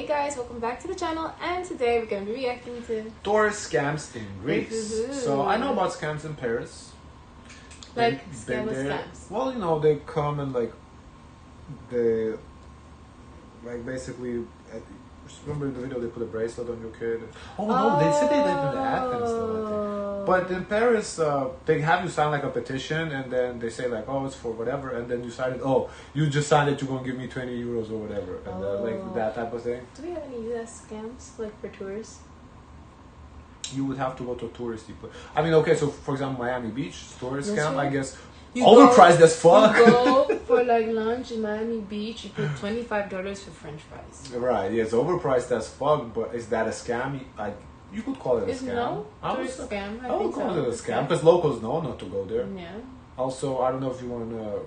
Hey guys, welcome back to the channel, and today we're going to be reacting to tourist scams in Greece. So I know about scams in Paris. like Been scandalous there. scams. Well, you know, they come and they basically. Remember in the video they put a bracelet on your kid? Oh no, they said they lived in Athens though, I think. But in Paris, they have you sign like a petition, and then they say like, oh, it's for whatever, and then you sign it. Oh, you just signed it. You're gonna give me 20 euros or whatever, and like that type of thing. Do we have any US scams like for tourists? You would have to go to a touristy place. I mean, okay, so for example, Miami Beach tourist That's scam, right. I guess. You Overpriced as fuck. You go for like lunch in Miami Beach, you pay $25 for French fries. Right, yeah, it's overpriced as fuck, but is that a scam? You could call it a scam. No, tourist scam. I would call it a scam because locals know not to go there. Yeah. Also, I don't know if you want to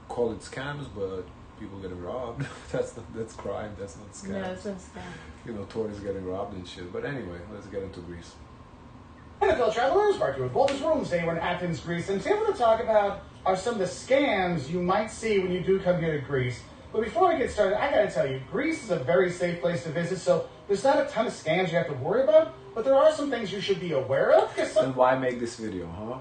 call it scams, but people getting robbed. that's crime. That's not scam. Yeah, it's a scam. You know, tourists getting robbed and shit. But anyway, let's get into Greece. NFL travelers, part 2 of Walter's Room. Today we're in Athens, Greece, and today we're going to talk about are some of the scams you might see when you do come here to Greece. But before we get started, I got to tell you, Greece is a very safe place to visit, so there's not a ton of scams you have to worry about, but there are some things you should be aware of. Then why make this video, huh?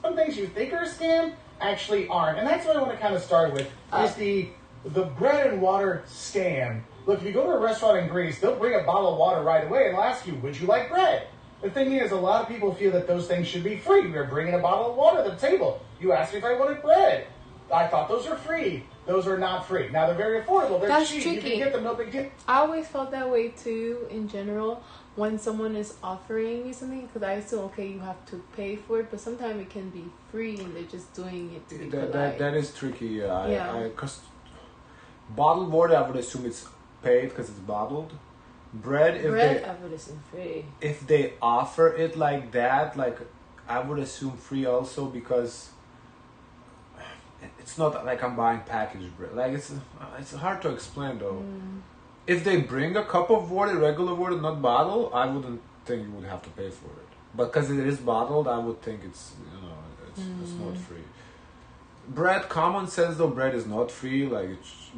Some things you think are a scam actually aren't, and that's what I want to kind of start with, is the bread and water scam. Look, if you go to a restaurant in Greece, they'll bring a bottle of water right away and they'll ask you, would you like bread? The thing is, a lot of people feel that those things should be free. We're bringing a bottle of water to the table. You asked me if I wanted bread. I thought those are free. Those are not free. Now, they're very affordable. They're That's cheap. tricky. You can get them, no big deal. I always felt that way too, in general, when someone is offering me something, because I assume, okay, you have to pay for it, but sometimes it can be free and they're just doing it to be polite. That is tricky. Yeah. Because bottled water, I would assume it's paid because it's bottled. Bread, I would assume free. If they offer it like that, like I would assume free also, because it's not like I'm buying packaged bread. Like it's hard to explain though. If they bring a cup of water, regular water, not bottled, I wouldn't think you would have to pay for it. But because it is bottled, I would think it's it's not free. Bread, common sense though, bread is not free.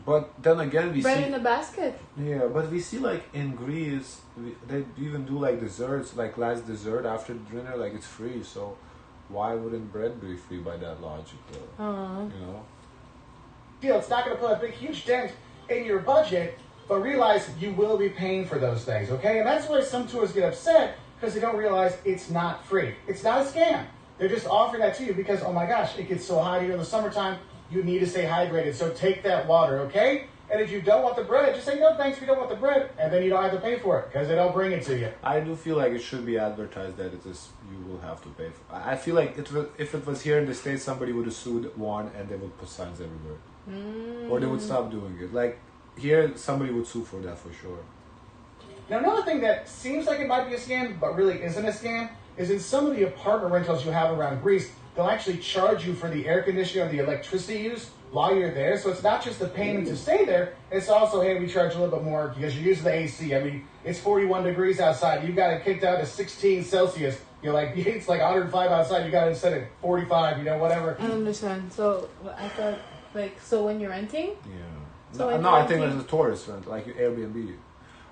But then again, we Bread see in a basket. Yeah, but we see like in Greece, they even do like desserts, like last dessert after dinner, like it's free. So why wouldn't bread be free by that logic? You know. It's not going to put a big, huge dent in your budget, but realize you will be paying for those things, okay? And that's why some tourists get upset, because they don't realize it's not free. It's not a scam. They're just offering that to you because, oh my gosh, it gets so hot here in the summertime, you need to stay hydrated, so take that water, okay? And if you don't want the bread, just say, no thanks, we don't want the bread, and then you don't have to pay for it, because they don't bring it to you. I do feel like it should be advertised that it is, you will have to pay for. I feel like if it was here in the States, somebody would have sued one and they would put signs everywhere. Or they would stop doing it. Like, here, somebody would sue for that for sure. Now, another thing that seems like it might be a scam, but really isn't a scam, is in some of the apartment rentals you have around Greece, they'll actually charge you for the air conditioning or the electricity use while you're there. So it's not just the payment to stay there, it's also, hey, we charge a little bit more because you're using the AC. I mean, it's 41 degrees outside. You got it kicked out to 16 Celsius. You're like, it's like 105 outside. You got it set at 45, whatever. I understand. So I thought, so when you're renting? Yeah. So no, I think it's a tourist rent, like Airbnb.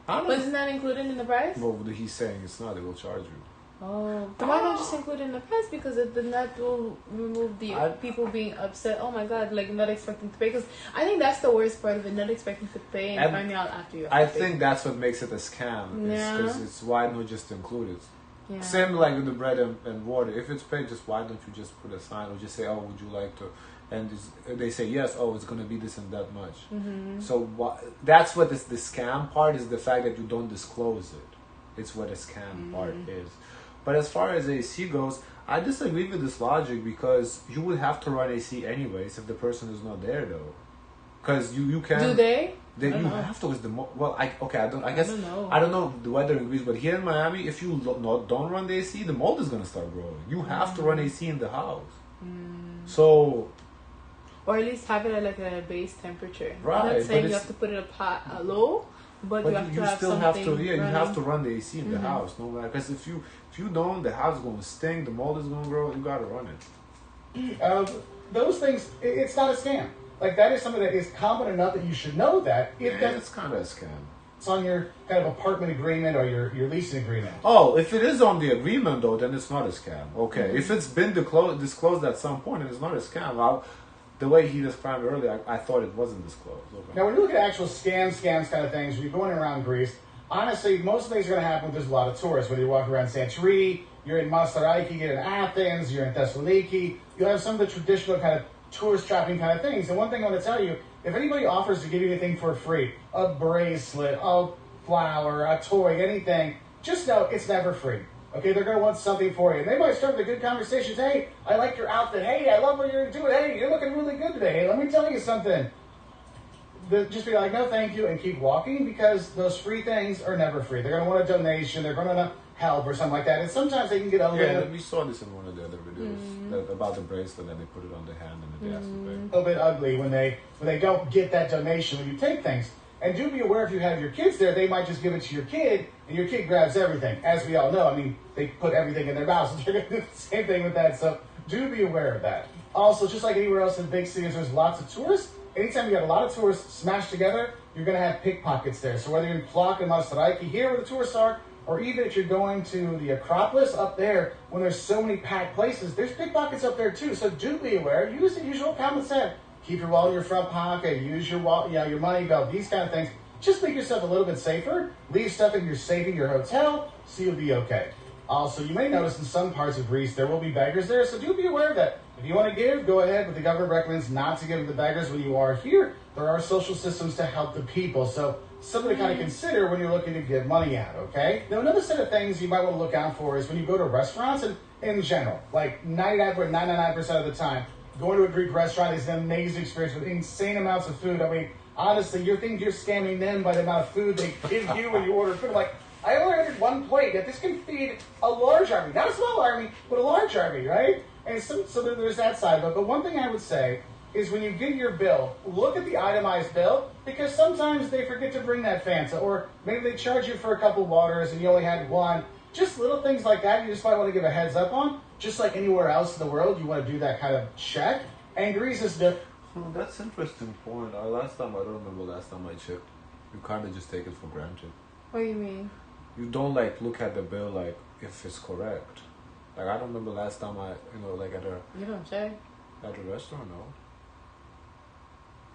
I don't know. But isn't that included in the price? Well, he's saying it's not. They will charge you. Oh, then why not just include it in the price? Because then that will remove the people being upset. Oh my god, like not expecting to pay. Because I think that's the worst part of it, not expecting to pay and finding out after you. I think that's what makes it a scam. Yeah. Because it's why not just include it. Yeah. Same like with the bread and water. If it's paid, just why don't you just put a sign or just say, oh, would you like to? And they say yes. Oh, it's gonna be this and that much. So that's what the scam part is. The fact that you don't disclose it. It's what a scam part is. But as far as AC goes, I disagree with this logic because you would have to run AC anyways if the person is not there though. Because you can. Do they? You have to. I don't know the weather in Greece, but here in Miami, if you don't run the AC, the mold is gonna start growing. You have to run AC in the house. So. Or at least have it at like a base temperature. Right. I'm not saying you have to put it low, but you have to have still something have to. Yeah, you running. have to run the AC in the house, no matter. Because if you don't, the house is gonna stink. The mold is gonna grow. You gotta run it. Those things, it's not a scam. Like, that is something that is common enough that you should know that. It's kind of a scam. it's on your kind of apartment agreement or your leasing agreement. Oh, if it is on the agreement though, then it's not a scam. Okay, if it's been disclosed at some point and it's not a scam, the way he described it earlier, I thought it wasn't disclosed. Okay. Now, when you look at actual scams kind of things, when you're going around Greece, honestly, most things are going to happen when there's a lot of tourists. Whether you walk around Santorini, you're in Massariki, you're in Athens, you're in Thessaloniki, you'll have some of the traditional kind of tourist trapping kind of things. And one thing I want to tell you, if anybody offers to give you anything for free, a bracelet, a flower, a toy, anything, just know it's never free. Okay, they're going to want something for you. And they might start with a good conversation. Hey, I like your outfit. Hey, I love what you're doing. Hey, you're looking really good today. Hey, let me tell you something. Just be like, no, thank you, and keep walking, because those free things are never free. They're going to want a donation. They're going to help or something like that. And sometimes they can get a little... Yeah, we saw this in one of the other videos about the bracelet, and they put it on the hand and the asked to pay. A little bit ugly when they don't get that donation when you take things. And do be aware, if you have your kids there, they might just give it to your kid, and your kid grabs everything. As we all know, I mean, they put everything in their mouth, so they're going to do the same thing with that. So do be aware of that. Also, just like anywhere else in big cities, there's lots of tourists. Anytime you have a lot of tourists smashed together, you're going to have pickpockets there. So whether you're in Plok and Massariki, here where the tourists are, or even if you're going to the Acropolis up there, when there's so many packed places, there's pickpockets up there too. So do be aware. Use the usual common sense. Keep your wallet in your front pocket. Use your wallet, your money belt. These kind of things. Just make yourself a little bit safer. Leave stuff in your safe in your hotel, so you'll be okay. Also, you may notice in some parts of Greece there will be beggars there, so do be aware of that. If you want to give, go ahead, but the government recommends not to give to the beggars when you are here. There are social systems to help the people, so something to kind of consider when you're looking to give money out, okay? Now, another set of things you might want to look out for is when you go to restaurants, and in general, like 99.99% of the time, going to a Greek restaurant is an amazing experience with insane amounts of food. I mean, honestly, you think you're scamming them by the amount of food they give you when you order food. Like, I only ordered one plate, yet this can feed a large army. Not a small army, but a large army, right? And so there's that side of it. But one thing I would say is when you get your bill, look at the itemized bill, because sometimes they forget to bring that Fanta, or maybe they charge you for a couple waters and you only had one. Just little things like that you just might want to give a heads up on. Just like anywhere else in the world, you want to do that kind of check. And Greece is different. Oh, that's an interesting point. I don't remember last time I checked. You kind of just take it for granted. What do you mean? You don't look at the bill if it's correct. I don't remember last time at a... You don't check? At a restaurant, no.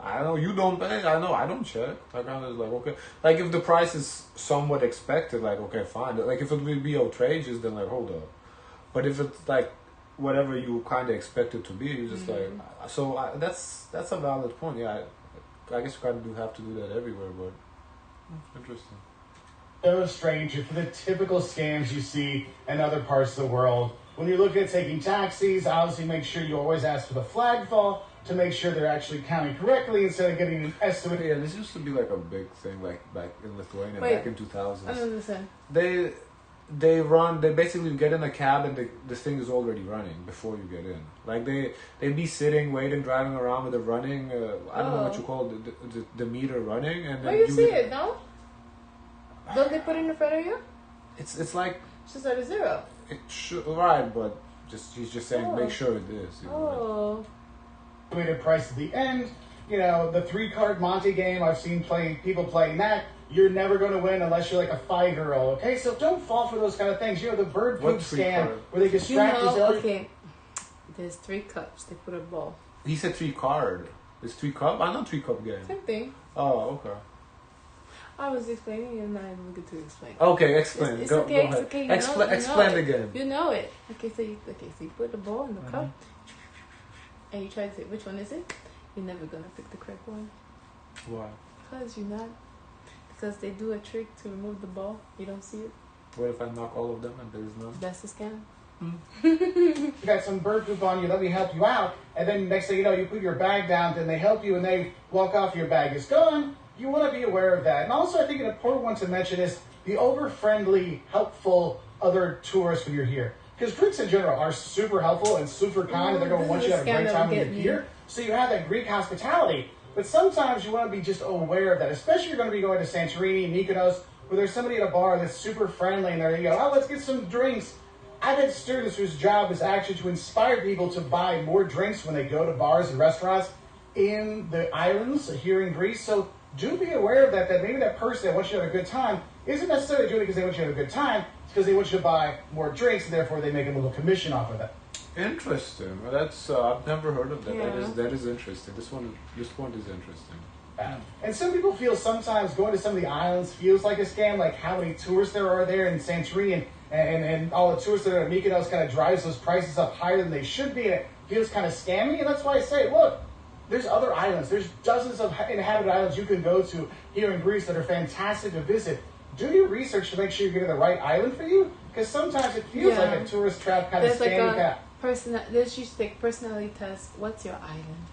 I know you don't pay. I know I don't check. I kind of okay. If the price is somewhat expected, okay, fine. If it would be outrageous, then hold up. But if it's whatever you kind of expect it to be, you just that's a valid point. Yeah, I guess you kind of do have to do that everywhere, but interesting. No stranger for the typical scams you see in other parts of the world. When you're looking at taking taxis, obviously make sure you always ask for the flag fall to make sure they're actually counting correctly instead of getting an estimate. Yeah, this used to be a big thing back in Lithuania back in 2000s. I don't understand. They basically get in a cab and the thing is already running before you get in. They'd be sitting, waiting, driving around with the running, I don't know what you call it, the meter running. And then you see it, no? Don't they put it in front of you? It's like... It's just at a zero. It should, right, but he's just saying make sure it is. Price at the end. The 3-card Monte game, I've seen people playing that. You're never going to win unless you're a 5-year-old, okay? So don't fall for those kind of things. The bird poop scam where they distract you. Okay, there's 3 cups. They put a ball. He said 3-card. It's 3-cup? I know 3-cup game. Same thing. Oh, okay. I was explaining and I didn't get to explain. Okay, explain. It's go okay, ahead. it's okay. Explain the game. You know it. So you put the ball in the cup and you try to say, which one is it? You're never going to pick the correct one. Why? Because you're not. Because they do a trick to remove the ball. You don't see it. What if I knock all of them and there's none? That's the scam. You got some bird poop on you, let me help you out. And then next thing you know, you put your bag down, then they help you and they walk off, your bag is gone. You want to be aware of that. And also, I think an important one to mention is the over-friendly, helpful other tourists when you're here. Because Greeks in general are super helpful and super kind, and they're going to want you to have a great time when you're here. So you have that Greek hospitality. But sometimes you want to be just aware of that, especially if you're going to be going to Santorini, Mykonos, where there's somebody at a bar that's super friendly, and there you go, oh, let's get some drinks. I've had students whose job is actually to inspire people to buy more drinks when they go to bars and restaurants in the islands here in Greece. So do be aware of that maybe that person that wants you to have a good time isn't necessarily doing it because they want you to have a good time. It's because they want you to buy more drinks, and therefore they make a little commission off of that. Interesting. Well, that's I've never heard of that. Yeah. That is interesting. This one is interesting. And some people feel sometimes going to some of the islands feels like a scam, like how many tourists there are there in Santorini, and all the tourists that are at Mykonos kind of drives those prices up higher than they should be, and it feels kind of scammy. And that's why I say, look, there's other islands. There's dozens of inhabited islands you can go to here in Greece that are fantastic to visit. Do your research to make sure you're getting the right island for you, because sometimes it feels like a tourist trap kind of scammy path. Let's just take personality test. What's your island?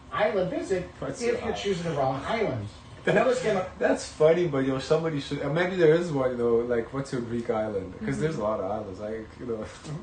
Island visit if you're choosing the wrong island. That's funny, but somebody should. Maybe there is one. Like what's your Greek island? Because there's a lot of islands.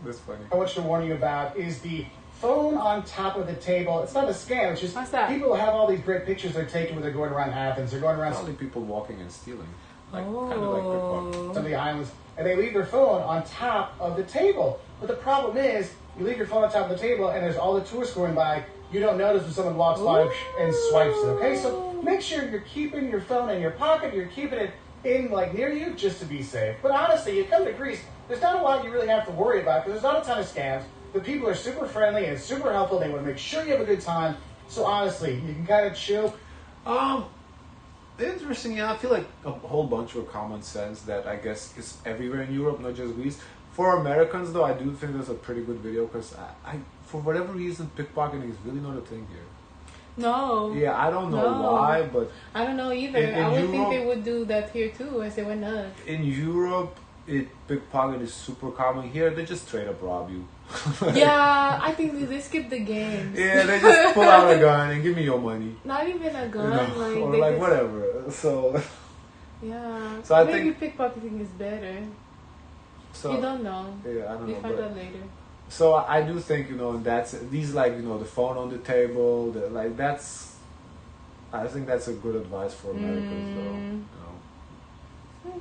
That's funny. I want to warn you about is the phone on top of the table. It's not a scam. It's just people have all these great pictures they're taking when they're going around Athens. They're going around. Probably people walking and stealing, kind of like some of the islands, and they leave their phone on top of the table. But the problem is, you leave your phone on top of the table, and there's all the tourists going by. You don't notice when someone walks by and swipes it. Okay, so make sure you're keeping your phone in your pocket. You're keeping it in near you just to be safe. But honestly, you come to Greece, there's not a lot you really have to worry about because there's not a ton of scams. The people are super friendly and super helpful. They want to make sure you have a good time. So honestly, you can kind of chill. Interesting. Yeah, I feel like a whole bunch of common sense that I guess is everywhere in Europe, not just Greece. For Americans, though, I do think that's a pretty good video because I for whatever reason, pickpocketing is really not a thing here. No. Yeah, I don't know why, but I don't know either. I would think they would do that here too. I say, why not? In Europe, pickpocket is super common. Here, they just straight up rob you. Yeah, I think they skip the games. Yeah, they just pull out a gun and give me your money. Not even a gun, or whatever. So yeah, so I maybe think pickpocketing is better. So you don't know. Yeah, I don't know. You find out later. So I do think that's these the phone on the table, that's. I think that's a good advice for Americans, though.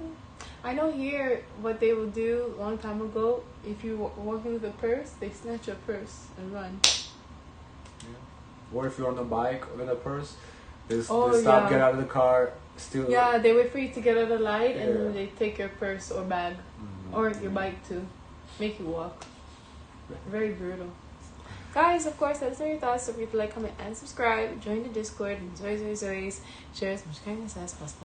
I know here what they will do a long time ago. If you're walking with a purse, they snatch your purse and run. Yeah. Or if you're on a bike with a purse, they stop, get out of the car, steal. Yeah, they wait for you to get out of the light and then they take your purse or bag, or your bike too, make you walk. Very brutal. Guys, of course, that's your thoughts. So if you'd like, comment, and subscribe. Join the Discord. And share as much kindness as possible.